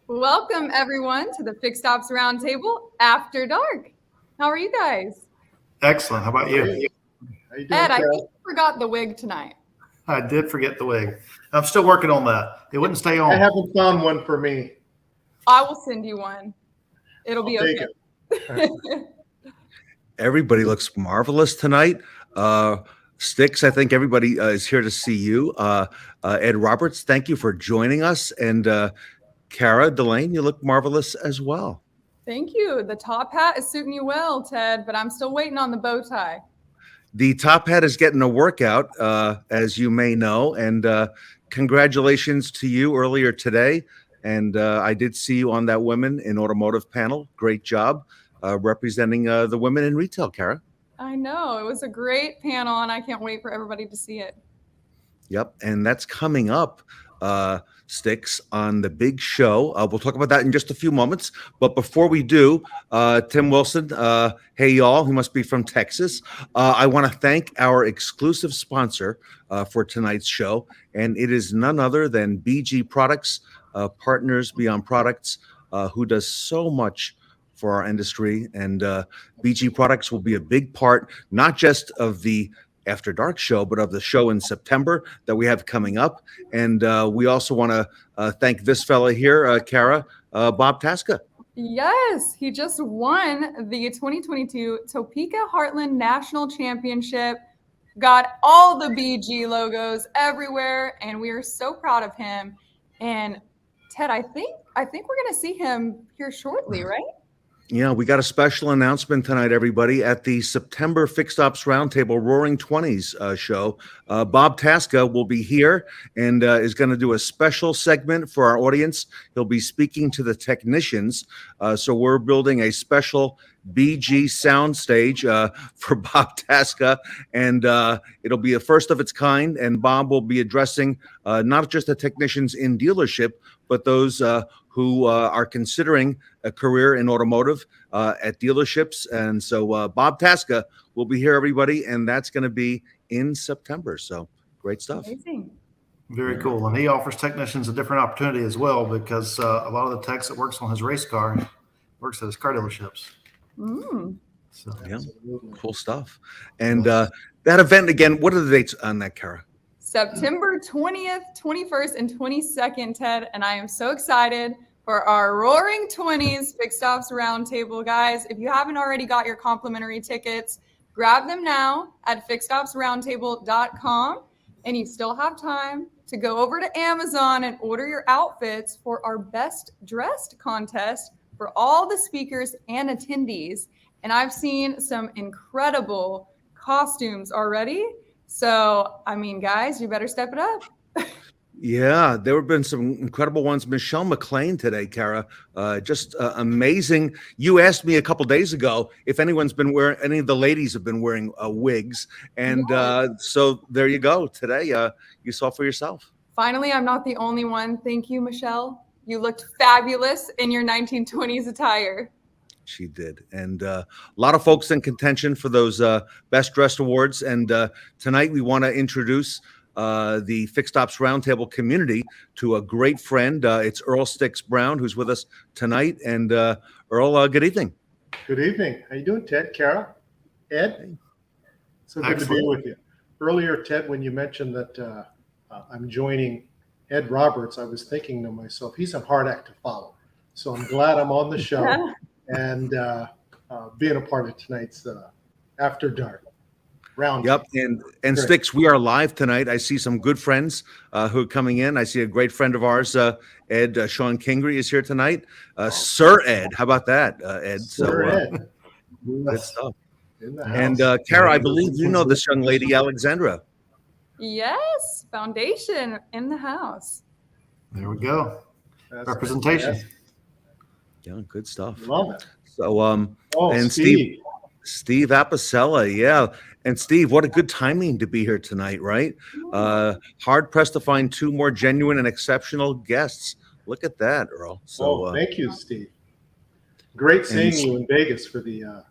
Welcome, everyone, to the Fixed Ops Roundtable After Dark. How are you guys? Excellent. How about you? How you doing, Ed, I Carol? think you forgot the wig tonight. I did forget the wig. I'm still working on that. It wouldn't stay on. I haven't found one for me. I will send you one. It'll be I'll take okay. Everybody looks marvelous tonight. Stix, I think everybody is here to see you. Ed Roberts, thank you for joining us. And Kara Delane, you look marvelous as well. Thank you. The top hat is suiting you well, Ted, but I'm still waiting on the bow tie. The top hat is getting a workout, as you may know. And congratulations to you earlier today. And I did see you on that Women in Automotive panel. Great job representing the women in retail, Kara. I know. It was a great panel, and I can't wait for everybody to see it. Yep. And that's coming up, Stix, on the big show. We'll talk about that in just a few moments. But before we do, Tim Wilson, hey, y'all, who must be from Texas. I want to thank our exclusive sponsor for tonight's show. And it is none other than BG Products, Partners Beyond Products, who does so much for our industry. And BG Products will be a big part, not just of the After Dark show, but of the show in September that we have coming up. And we also want to thank this fella here, Kara, Bob Tasca. Yes, he just won the 2022 Topeka Heartland National Championship. Got all the BG logos everywhere, and we are so proud of him. And Ted, I think we're going to see him here shortly, right? Yeah, we got a special announcement tonight, everybody, at the September Fixed Ops Roundtable Roaring 20s show. Bob Tasca will be here and is going to do a special segment for our audience. He'll be speaking to the technicians. So we're building a special BG soundstage for Bob Tasca, and it'll be a first of its kind. And Bob will be addressing not just the technicians in dealership, but those who are considering a career in automotive at dealerships. And so Bob Tasca will be here, everybody, and that's going to be in September. So great stuff. Amazing. Very cool. And he offers technicians a different opportunity as well, because a lot of the techs that works on his race car works at his car dealerships. So Yeah, cool stuff. And that event, again, what are the dates on that, Kara? September 20th, 21st, and 22nd, Ted. And I am so excited for our Roaring 20s Fixed Ops Roundtable. Guys, if you haven't already got your complimentary tickets, grab them now at fixedopsroundtable.com. And you still have time to go over to Amazon and order your outfits for our Best Dressed contest for all the speakers and attendees. And I've seen some incredible costumes already. So, I mean, guys, you better step it up. Yeah, there have been some incredible ones. Michelle McLean today, Kara, just amazing. You asked me a couple days ago if anyone's been wearing, any of the ladies have been wearing wigs. And so there you go. Today, you saw for yourself. Finally, I'm not the only one. Thank you, Michelle. You looked fabulous in your 1920s attire. She did. And a lot of folks in contention for those Best Dressed Awards. And tonight we want to introduce the Fixed Ops Roundtable community to a great friend. It's Earl Stix Brown, who's with us tonight. And Earl, good evening. Good evening. How you doing, Ted, Kara, Ed? So good to be Excellent. with you. Earlier, Ted, when you mentioned that I'm joining Ed Roberts, I was thinking to myself, he's a hard act to follow. So I'm glad I'm on the show and being a part of tonight's After Dark round. Yep. And Great. Stix, we are live tonight. I see some good friends who are coming in. I see a great friend of ours, Ed, Sean Kingery is here tonight. Sir Ed, how about that, Ed? Sir Ed Good stuff. in the house. And Kara, I believe you know this young lady, Alexandra. Yes, foundation in the house. There we go. That's Representation. fantastic. Yeah, good stuff. Love it. So, Oh, and Steve. Steve Apicella, yeah. And Steve, what a good timing to be here tonight, right? Hard pressed to find two more genuine and exceptional guests. Look at that, Earl. So, Thank you, Steve. Great seeing and- you in Vegas for the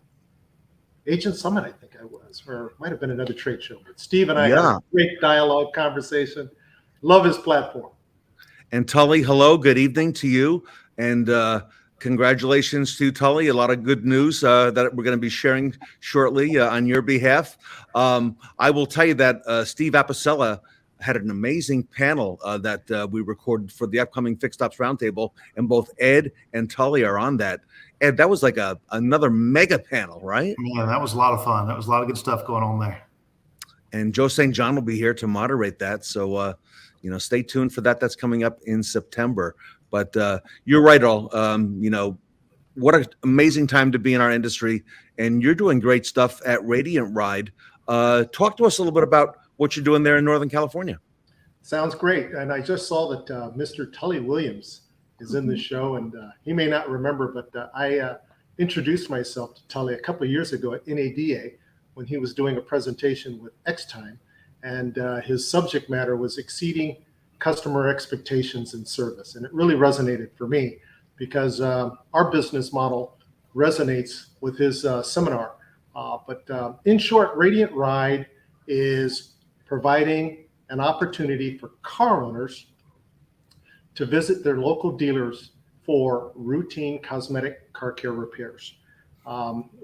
Agent Summit, I think I was, or it might have been another trade show. But Steve and I had Yeah. a great dialogue conversation. Love his platform. and Tully, hello, good evening to you. And congratulations to Tully. A lot of good news that we're going to be sharing shortly on your behalf. I will tell you that Steve Apicella had an amazing panel that we recorded for the upcoming Fixed Ops Roundtable, and both Ed and Tully are on that. Ed, that was like another mega panel, right? Man, that was a lot of fun. That was a lot of good stuff going on there. And Joe St. John will be here to moderate that. So, stay tuned for that. That's coming up in September. But you're right, Earl. What an amazing time to be in our industry. And you're doing great stuff at Radiant Ride. Talk to us a little bit about what you're doing there in Northern California. Sounds great. And I just saw that Mr. Tully Williams is in the show, and he may not remember, but I introduced myself to Tully a couple of years ago at NADA when he was doing a presentation with X-Time, and his subject matter was exceeding customer expectations in service. And it really resonated for me because our business model resonates with his seminar. But in short, Radiant Ride is providing an opportunity for car owners to visit their local dealers for routine cosmetic car care repairs.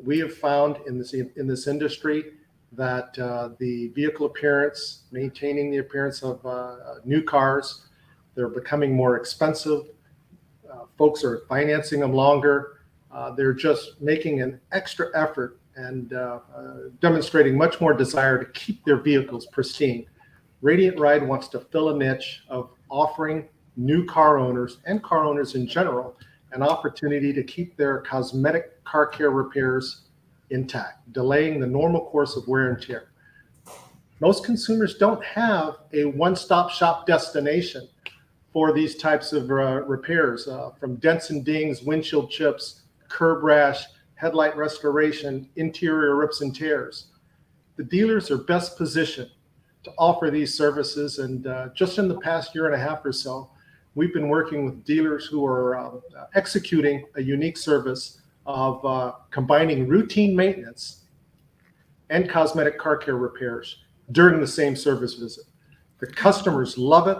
We have found in this industry that the vehicle appearance, maintaining the appearance of new cars, they're becoming more expensive. Folks are financing them longer. They're just making an extra effort and demonstrating much more desire to keep their vehicles pristine. Radiant Ride wants to fill a niche of offering new car owners and car owners in general an opportunity to keep their cosmetic car care repairs intact, delaying the normal course of wear and tear. Most consumers don't have a one-stop shop destination for these types of repairs, from dents and dings, windshield chips, curb rash, headlight restoration, interior rips and tears. The dealers are best positioned to offer these services, and just in the past year and a half or so, we've been working with dealers who are executing a unique service of combining routine maintenance and cosmetic car care repairs during the same service visit. The customers love it.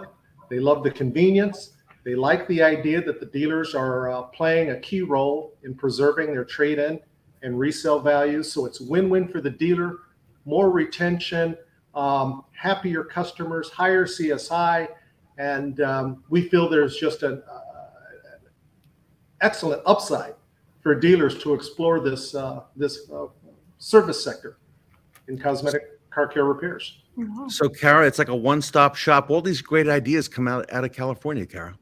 They love the convenience. They like the idea that the dealers are playing a key role in preserving their trade-in and resale values. So it's win-win for the dealer, more retention, happier customers, higher CSI, and we feel there's just an excellent upside for dealers to explore this service sector in cosmetic car care repairs. So, Kara, it's like a one-stop shop. All these great ideas come out of California, Kara.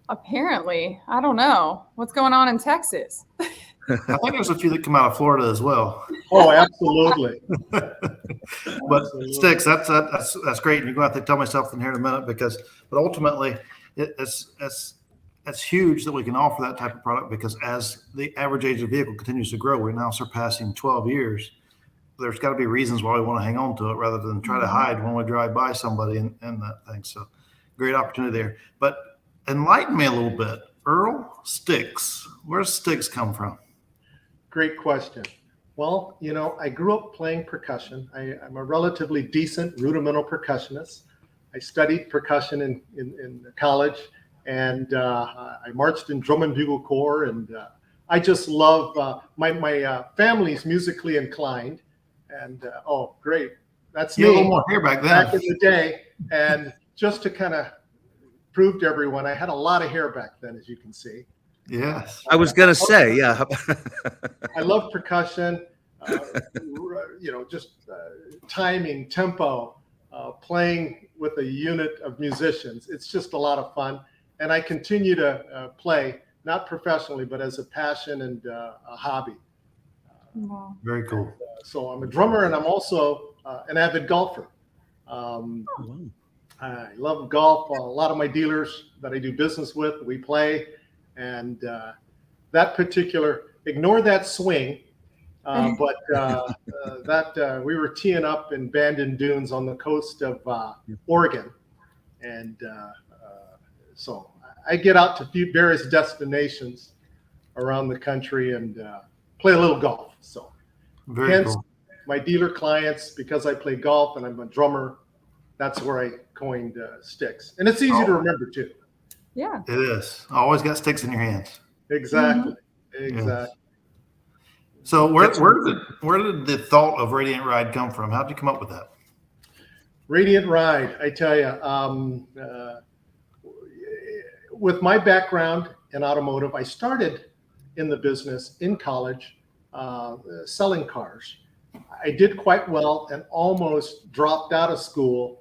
Apparently, I don't know what's going on in Texas. I think there's a few that come out of Florida as well. Oh, absolutely. But Absolutely. Stix, that's great. You're going to have to tell me something here in a minute but ultimately it's huge that we can offer that type of product because as the average age of the vehicle continues to grow, we're now surpassing 12 years. There's got to be reasons why we want to hang on to it rather than try to hide when we drive by somebody and that thing. So great opportunity there. But enlighten me a little bit. Earl, Stix. Where's Stix come from? Great question. Well, I grew up playing percussion. I'm a relatively decent rudimental percussionist. I studied percussion in college, and I marched in drum and bugle corps. And I just love my family's musically inclined. And oh, great, that's You had a me little more hair back back in then. the day. And just to kind of prove to everyone, I had a lot of hair back then, as you can see. Yes. I was gonna say, yeah. I love percussion, just timing, tempo, playing with a unit of musicians. It's just a lot of fun. And I continue to play, not professionally, but as a passion and a hobby. Wow. Very cool. So I'm a drummer, and I'm also an avid golfer. I love golf. A lot of my dealers that I do business with, we play. And that particular, ignore that swing, but we were teeing up in Bandon Dunes on the coast of Oregon. And so I get out to various destinations around the country and play a little golf. So Very hence cool. my dealer clients, because I play golf and I'm a drummer, that's where I coined Stix. And it's easy to remember too. Yeah. It is. Always got sticks in your hands. Exactly. Yes. Exactly. So where did the thought of Radiant Ride come from? How did you come up with that? Radiant Ride, I tell you, with my background in automotive, I started in the business in college, selling cars. I did quite well and almost dropped out of school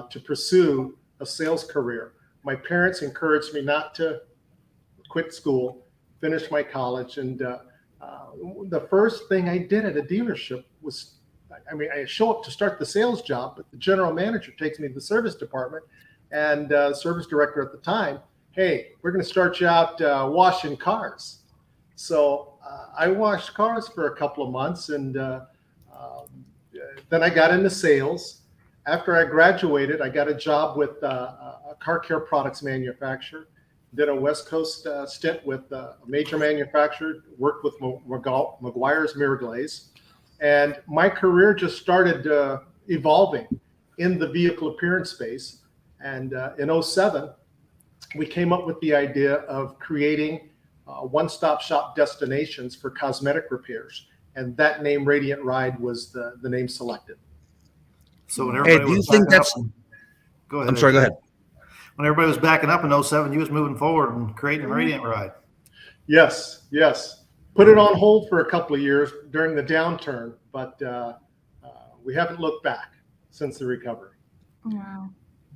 to pursue a sales career. My parents encouraged me not to quit school, finish my college, and the first thing I did at a dealership was, I show up to start the sales job, but the general manager takes me to the service department, and service director at the time, hey, we're going to start you out washing cars. So I washed cars for a couple of months, and then I got into sales. After I graduated, I got a job with a car care products manufacturer. Did a West Coast stint with a major manufacturer, worked with McGuire's Mirror Glaze. And my career just started evolving in the vehicle appearance space. And in 2007, we came up with the idea of creating one-stop shop destinations for cosmetic repairs. And that name, Radiant Ride, was the name selected. So when Hey, everybody do you was think backing that's? up, go ahead. I'm sorry. Go ahead. When everybody was backing up in 2007, you was moving forward and creating Radiant Ride. Yes. Put it on hold for a couple of years during the downturn, but we haven't looked back since the recovery. Wow.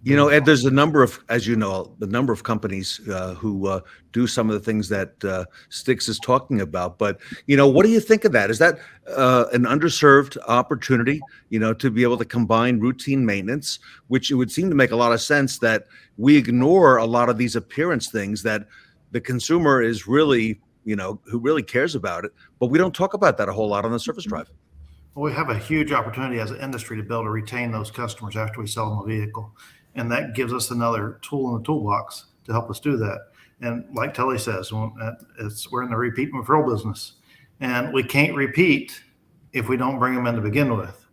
Ed, there's a number of, as you know, the number of companies who do some of the things that Stix is talking about. But, what do you think of that? Is that an underserved opportunity, to be able to combine routine maintenance, which it would seem to make a lot of sense that we ignore a lot of these appearance things that the consumer is really, who really cares about it. But we don't talk about that a whole lot on the service drive. Well, we have a huge opportunity as an industry to be able to retain those customers after we sell them a vehicle. And that gives us another tool in the toolbox to help us do that. And like Tully says, we're in the repeat and referral business. And we can't repeat if we don't bring them in to begin with.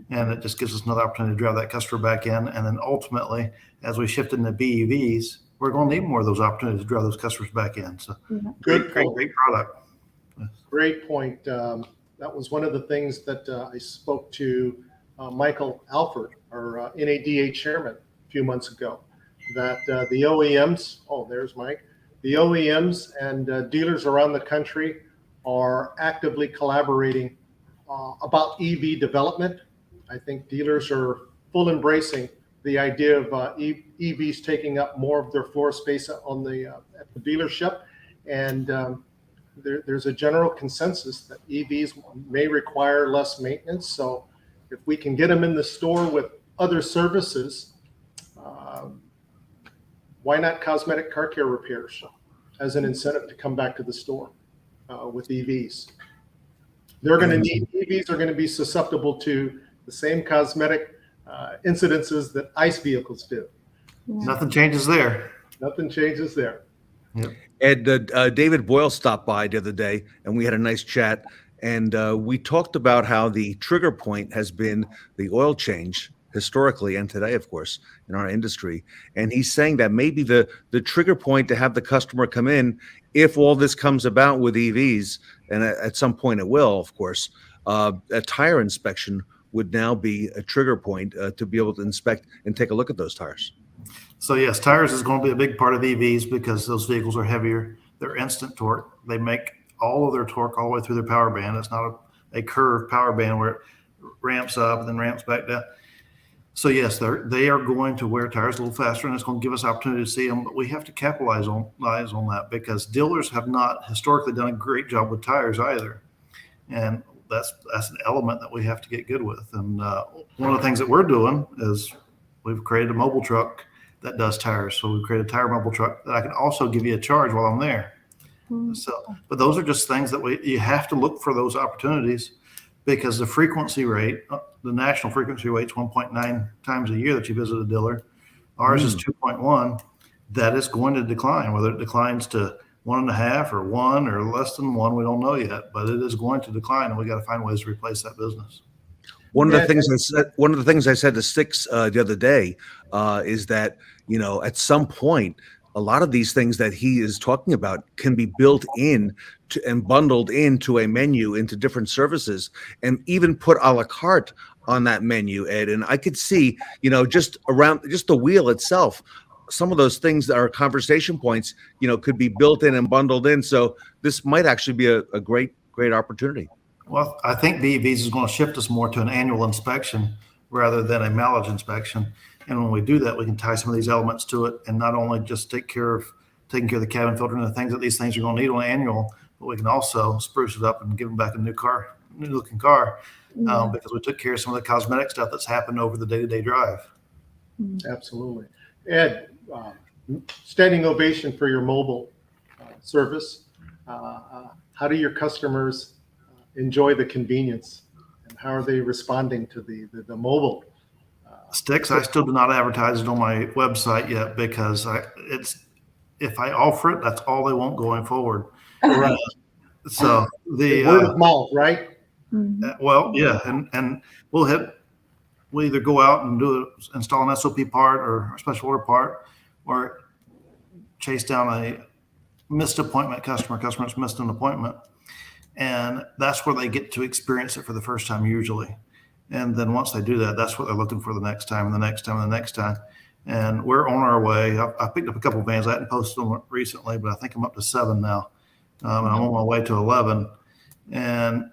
And it just gives us another opportunity to drive that customer back in. And then ultimately, as we shift into BEVs, we're going to need more of those opportunities to drive those customers back in. So great product. Great point. That was one of the things that I spoke to Michael Alford, our NADA chairman, a few months ago, that the OEMs, there's Mike, the OEMs and dealers around the country are actively collaborating about EV development. I think dealers are full embracing the idea of EVs taking up more of their floor space at the dealership. And there's a general consensus that EVs may require less maintenance. So if we can get them in the store with other services, why not cosmetic car care repairs as an incentive to come back to the store with EVs? EVs are going to be susceptible to the same cosmetic incidences that ICE vehicles do. Nothing changes there. Nothing changes there. Yep. Ed, David Boyle stopped by the other day, and we had a nice chat. And we talked about how the trigger point has been the oil change historically and today, of course, in our industry. And he's saying that maybe the trigger point to have the customer come in, if all this comes about with EVs, and at some point it will, of course, a tire inspection would now be a trigger point to be able to inspect and take a look at those tires. So yes, tires is going to be a big part of EVs because those vehicles are heavier. They're instant torque. They make all of their torque all the way through their power band. It's not a curved power band where it ramps up and then ramps back down. So yes, they are going to wear tires a little faster, and it's going to give us opportunity to see them. But we have to capitalize on that because dealers have not historically done a great job with tires either, and that's an element that we have to get good with. And one of the things that we're doing is we've created a mobile truck that does tires. So we've created a tire mobile truck that I can also give you a charge while I'm there. So, but those are just things that you have to look for those opportunities because the frequency rate, the national frequency rate is 1.9 times a year that you visit a dealer. Ours is 2.1. That is going to decline. Whether it declines to 1.5 or 1 or less than 1, we don't know yet, but it is going to decline, and we got to find ways to replace that business. One of the things I said to Stix the other day is that, at some point, a lot of these things that he is talking about can be built in and bundled into a menu, into different services, and even put a la carte on that menu, Ed. And I could see, just the wheel itself, some of those things that are conversation points, could be built in and bundled in. So this might actually be a great opportunity. Well, I think BEVs is going to shift us more to an annual inspection rather than a mileage inspection. And when we do that, we can tie some of these elements to it and not only just taking care of the cabin filter and the things that these things are going to need on an annual, but we can also spruce it up and give them back a new looking car because we took care of some of the cosmetic stuff that's happened over the day-to-day drive. Absolutely. Ed, standing ovation for your mobile service. How do your customers enjoy the convenience, and how are they responding to the mobile? Stix, I still do not advertise it on my website yet because if I offer it, that's all they want going forward. Right. So the word of mouth, right? Well, yeah, and we'll either go out and install an SOP part or a special order part, or chase down a missed appointment customer's missed an appointment. And that's where they get to experience it for the first time usually. And then once they do that, that's what they're looking for the next time and the next time and the next time. And we're on our way. I picked up a couple of vans. I hadn't posted them recently, but I think I'm up to 7 now. And I'm on my way to 11. And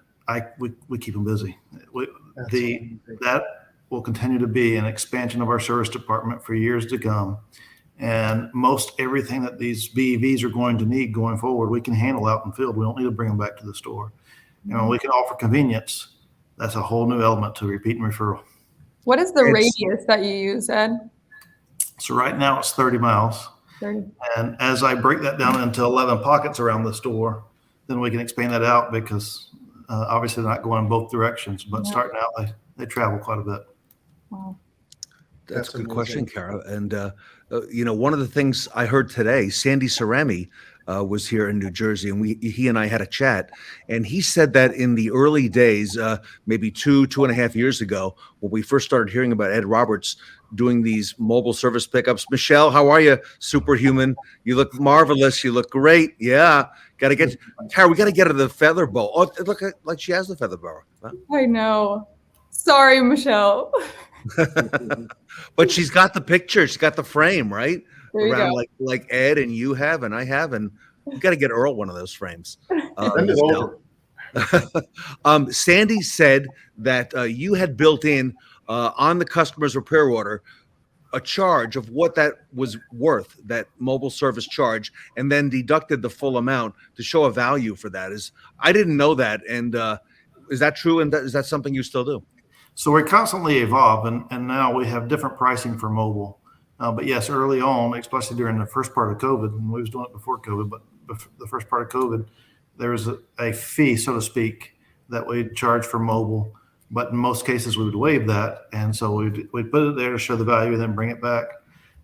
we keep them busy. That will continue to be an expansion of our service department for years to come. And most everything that these BEVs are going to need going forward, we can handle out in the field. We don't need to bring them back to the store. We can offer convenience. That's a whole new element to repeat and referral. What is the radius that you use, Ed? So right now it's 30 miles. 30. And as I break that down into 11 pockets around the store, then we can expand that out because obviously they're not going in both directions. But starting out, they travel quite a bit. Wow. That's a good question, Kara. And, one of the things I heard today, Sandy Cerami was here in New Jersey, and he and I had a chat. And he said that in the early days, maybe 2.5 years ago, when we first started hearing about Ed Roberts doing these mobile service pickups. Michelle, how are you? Superhuman. You look marvelous. You look great. Yeah. Got to get, Kara, we got to get her the feather bow. Oh, it look like she has the feather bow. Huh? I know. Sorry, Michelle. But she's got the picture. She's got the frame, right? There you Around go. like Ed and you have and I have, and we got to get Earl one of those frames. Send it over. Sandy said that you had built in on the customer's repair order a charge of what that was worth, that mobile service charge, and then deducted the full amount to show a value for that. I didn't know that, and is that true? And is that something you still do? So we constantly evolve, and now we have different pricing for mobile. But yes, early on, especially during the first part of COVID, and we was doing it before COVID, but the first part of COVID, there was a fee, so to speak, that we'd charge for mobile. But in most cases, we would waive that. And so we'd put it there to show the value and then bring it back.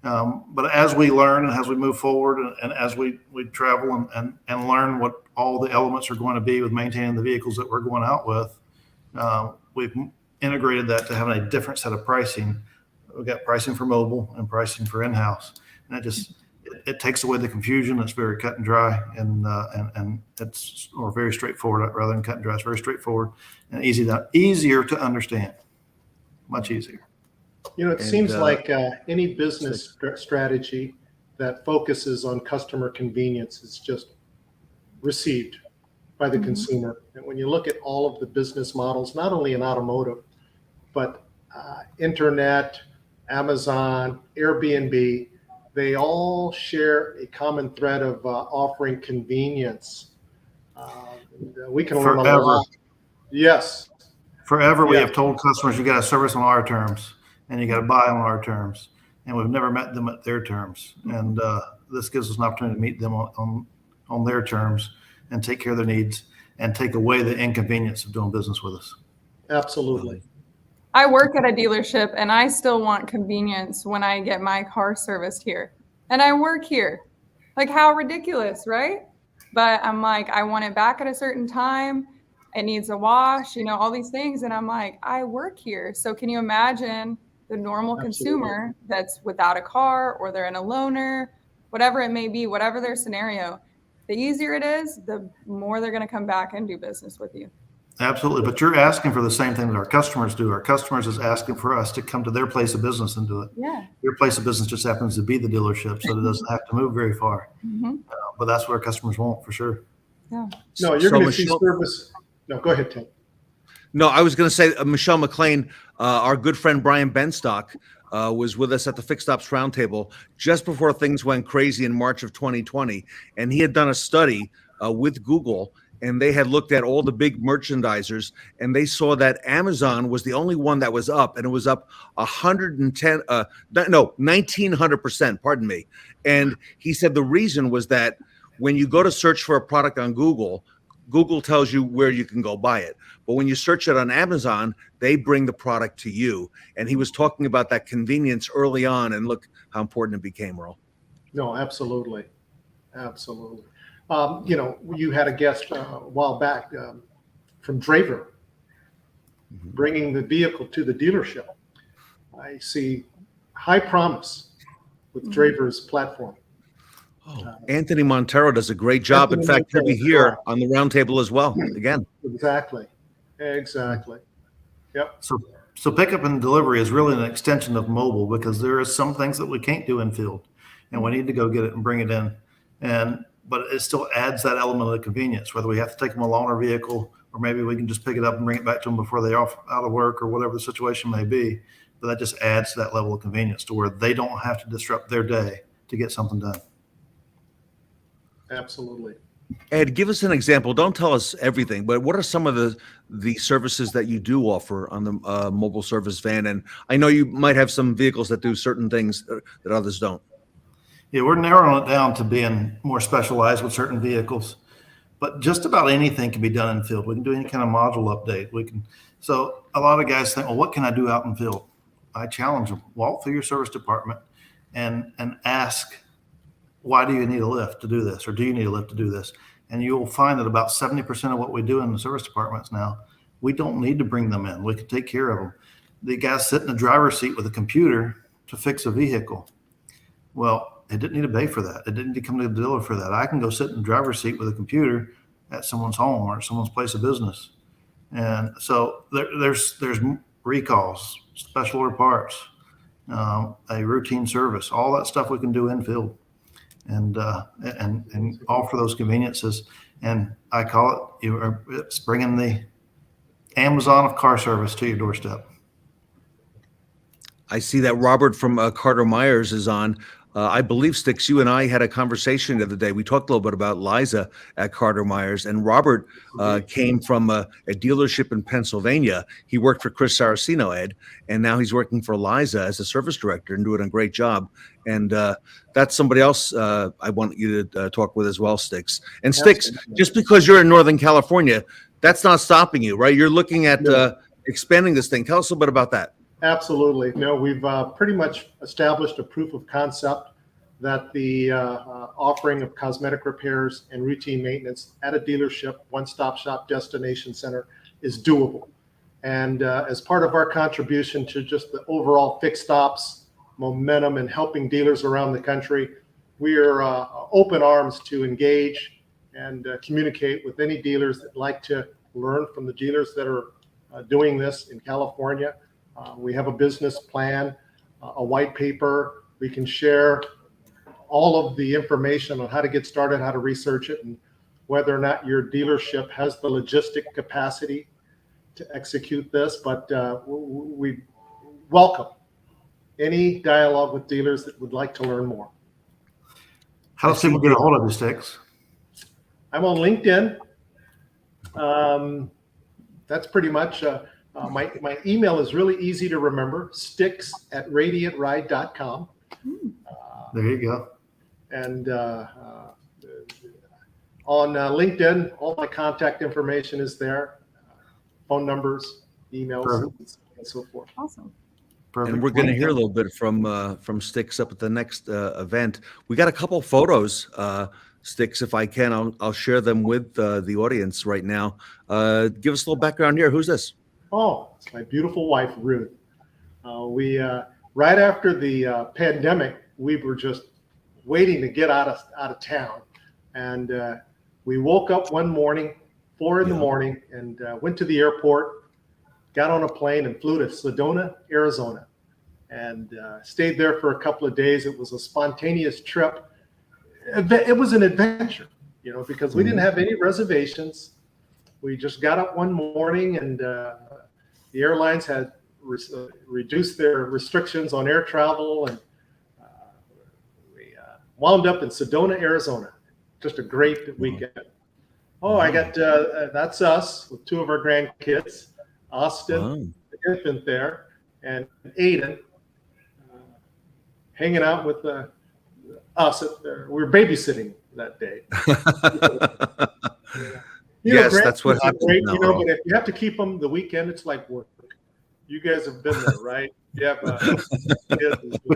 But as we learn and as we move forward and as we travel and learn what all the elements are going to be with maintaining the vehicles that we're going out with, we've integrated that to having a different set of pricing. We've got pricing for mobile and pricing for in-house. And it takes away the confusion. It's very cut and dry and it's or very straightforward rather than cut and dry. It's very straightforward and easier to understand. Much easier. It seems like any business strategy that focuses on customer convenience is just received by the consumer. And when you look at all of the business models, not only in automotive, but internet, Amazon, Airbnb, they all share a common thread of offering convenience. We can learn a lot. Yes. Forever, we have told customers you got to service on our terms and you got to buy on our terms. And we've never met them at their terms. And this gives us an opportunity to meet them on their terms and take care of their needs and take away the inconvenience of doing business with us. Absolutely. I work at a dealership and I still want convenience when I get my car serviced here. And I work here. Like, how ridiculous, right? But I'm like, I want it back at a certain time. It needs a wash, all these things. And I'm like, I work here. So can you imagine the normal consumer that's without a car or they're in a loaner, whatever it may be, whatever their scenario, the easier it is, the more they're going to come back and do business with you. Absolutely. But you're asking for the same thing that our customers do. Our customers is asking for us to come to their place of business and do it. Yeah. Your place of business just happens to be the dealership, so it doesn't have to move very far. But that's what our customers want for sure. Yeah. No, you're going to see service. No, go ahead, Tim. No, I was going to say Michelle McLean, our good friend Brian Benstock, was with us at the Fixed Ops Roundtable just before things went crazy in March of 2020. And he had done a study with Google, and they had looked at all the big merchandisers, and they saw that Amazon was the only one that was up, and it was up 1900%, pardon me. And he said the reason was that when you go to search for a product on Google, Google tells you where you can go buy it. But when you search it on Amazon, they bring the product to you. And he was talking about that convenience early on, and look how important it became, Earl. No, absolutely. Absolutely. You had a guest a while back from Draver bringing the vehicle to the dealership. I see high promise with Draver's platform. Anthony Montero does a great job. In fact, he'll be here on the roundtable as well. Again. Exactly. Yep. So pickup and delivery is really an extension of mobile because there are some things that we can't do in field, and we need to go get it and bring it in. But it still adds that element of convenience, whether we have to take them a loaner vehicle or maybe we can just pick it up and bring it back to them before they're out of work or whatever the situation may be. But that just adds to that level of convenience to where they don't have to disrupt their day to get something done. Absolutely. Ed, give us an example. Don't tell us everything, but what are some of the services that you do offer on the mobile service van? And I know you might have some vehicles that do certain things that others don't. Yeah, we're narrowing it down to being more specialized with certain vehicles, but just about anything can be done in field. We can do any kind of module update. So a lot of guys think, well, what can I do out in field? I challenge them, walk through your service department and ask, why do you need a lift to do this? Or do you need a lift to do this? And you'll find that about 70% of what we do in the service departments now, we don't need to bring them in. We can take care of them. The guys sit in the driver's seat with a computer to fix a vehicle. Well, it didn't need to pay for that. It didn't need to come to the dealer for that. I can go sit in the driver's seat with a computer at someone's home or someone's place of business. And so there's recalls, special order parts, a routine service, all that stuff we can do in field and offer those conveniences. And I call it's bringing the Amazon of car service to your doorstep. I see that Robert from Carter Myers is on. I believe, Stix, you and I had a conversation the other day. We talked a little bit about Liza at Carter Myers, and Robert came from a dealership in Pennsylvania. He worked for Chris Saraceno, Ed, and now he's working for Liza as a service director and doing a great job. And that's somebody else I want you to talk with as well, Stix. And Stix, just because you're in Northern California, that's not stopping you, right? You're looking at expanding this thing. Tell us a little bit about that. Absolutely. No, we've pretty much established a proof of concept that the offering of cosmetic repairs and routine maintenance at a dealership, one-stop shop destination center is doable. And as part of our contribution to just the overall fixed ops momentum and helping dealers around the country, we are open arms to engage and communicate with any dealers that like to learn from the dealers that are doing this in California. We have a business plan, a white paper. We can share all of the information on how to get started, how to research it, and whether or not your dealership has the logistic capacity to execute this. But we welcome any dialogue with dealers that would like to learn more. How does people get a hold of you, Stix? I'm on LinkedIn. That's pretty much my email is really easy to remember, stix@radiantride.com. There you go. And on LinkedIn, all my contact information is there, phone numbers, emails, Perfect. and so forth. Awesome. Perfect. And we're going to hear a little bit from Stix up at the next event. We got a couple photos, Stix, if I can, I'll share them with the audience right now. Give us a little background here. Who's this? Oh, it's my beautiful wife, Ruth. We right after the pandemic, we were just waiting to get out of town, and we woke up one morning, 4 in the morning, and went to the airport, got on a plane, and flew to Sedona, Arizona, and stayed there for a couple of days. It was a spontaneous trip. It was an adventure, because we didn't have any reservations. We just got up one morning, and the airlines had reduced their restrictions on air travel, and we wound up in Sedona, Arizona. Just a great weekend. Oh, I got that's us with 2 of our grandkids, Austin, the infant there, and Aiden, hanging out with us. We were babysitting that day. Yes, that's what happens. Great, but if you have to keep them the weekend, it's like work. You guys have been there, right? Yeah, but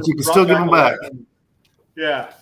you can still give them back. Yeah.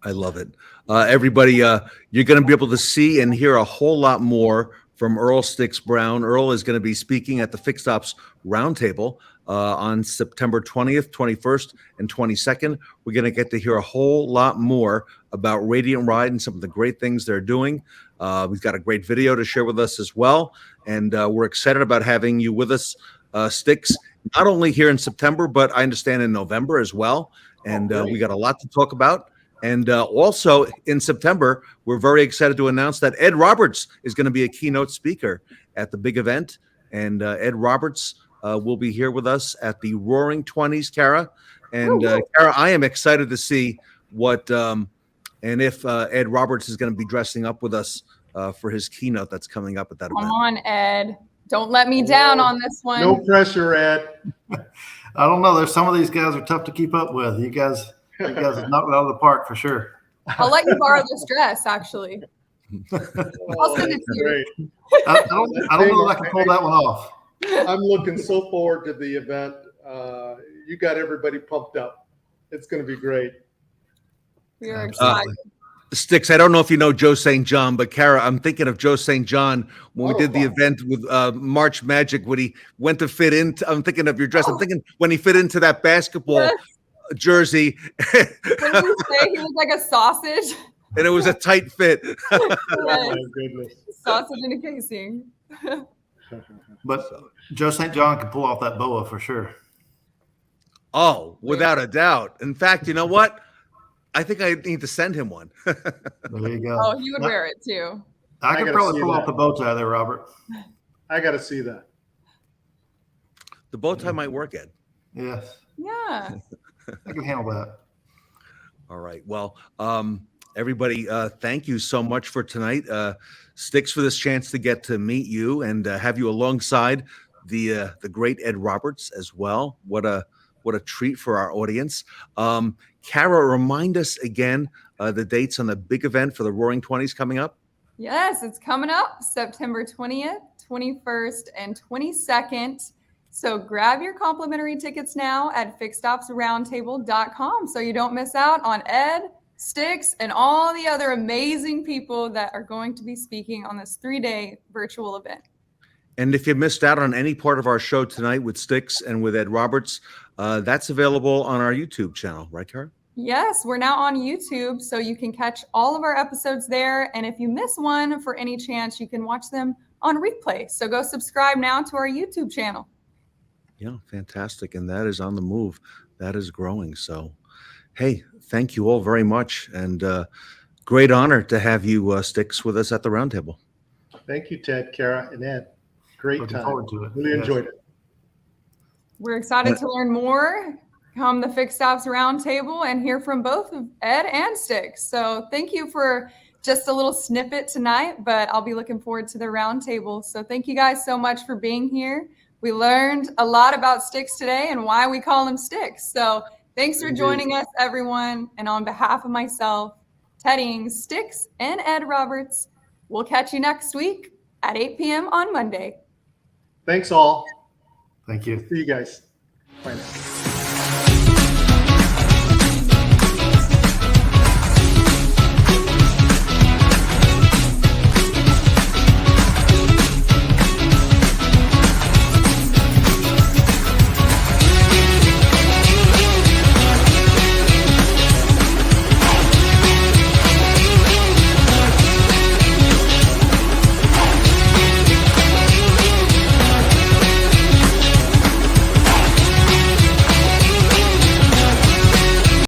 I love it. Everybody, you're going to be able to see and hear a whole lot more from Earl Stix Brown. Earl is going to be speaking at the Fixed Ops Roundtable on September 20th, 21st, and 22nd. We're going to get to hear a whole lot more about Radiant Ride and some of the great things they're doing. We've got a great video to share with us as well. And we're excited about having you with us, Stix, not only here in September, but I understand in November as well. And we got a lot to talk about. And also in September, we're very excited to announce that Ed Roberts is going to be a keynote speaker at the big event. And Ed Roberts will be here with us at the Roaring 20s, Kara. And Kara, I am excited to see what and if Ed Roberts is going to be dressing up with us for his keynote that's coming up at that event. Come on, Ed. Don't let me down on this one. No pressure, Ed. I don't know. There's some of these guys are tough to keep up with. You guys have knocked it out of the park for sure. I'll let you borrow this dress, actually. I'll send it to you. I don't know that I can pull that one off. I'm looking so forward to the event. You got everybody pumped up. It's going to be great. We are excited. Stix, I don't know if you know Joe St. John, but Kara, I'm thinking of Joe St. John when we did the event with March Magic when he went to fit into. I'm thinking of your dress. I'm thinking when he fit into that basketball jersey. What did you say? He was like a sausage. And it was a tight fit. Oh my goodness. Sausage in a casing. But Joe St. John can pull off that boa for sure. Oh, without a doubt. In fact, you know what? I think I need to send him one. There you go. Oh, he would wear it too. I could probably pull off the bow tie there, Robert. I got to see that. The bow tie might work, Ed. Yes. Yeah. I can handle that. All right. Well, everybody, thank you so much for tonight. Stix, for this chance to get to meet you and have you alongside the great Ed Roberts as well. What a treat for our audience. Kara, remind us again the dates on the big event for the Roaring 20s coming up. Yes, it's coming up September 20th, 21st, and 22nd. So grab your complimentary tickets now at fixedopsroundtable.com so you don't miss out on Ed, Stix, and all the other amazing people that are going to be speaking on this 3-day virtual event. And if you missed out on any part of our show tonight with Stix and with Ed Roberts, that's available on our YouTube channel, right, Kara? Yes, we're now on YouTube, so you can catch all of our episodes there. And if you miss one for any chance, you can watch them on replay. So go subscribe now to our YouTube channel. Yeah, fantastic. And that is on the move. That is growing. So, hey, thank you all very much. And great honor to have you, Stix, with us at the Roundtable. Thank you, Ted, Kara, and Ed. Great Looking time. forward to it. Really Yes. enjoyed it. We're excited to learn more come the Fixed Ops Roundtable and hear from both Ed and Stix. So thank you for just a little snippet tonight, but I'll be looking forward to the roundtable. So thank you guys so much for being here. We learned a lot about Stix today and why we call him Stix. So thanks for joining us, everyone. And on behalf of myself, Ted Ings, Stix, and Ed Roberts, we'll catch you next week at 8 p.m. on Monday. Thanks all. Thank you. See you guys. Bye now.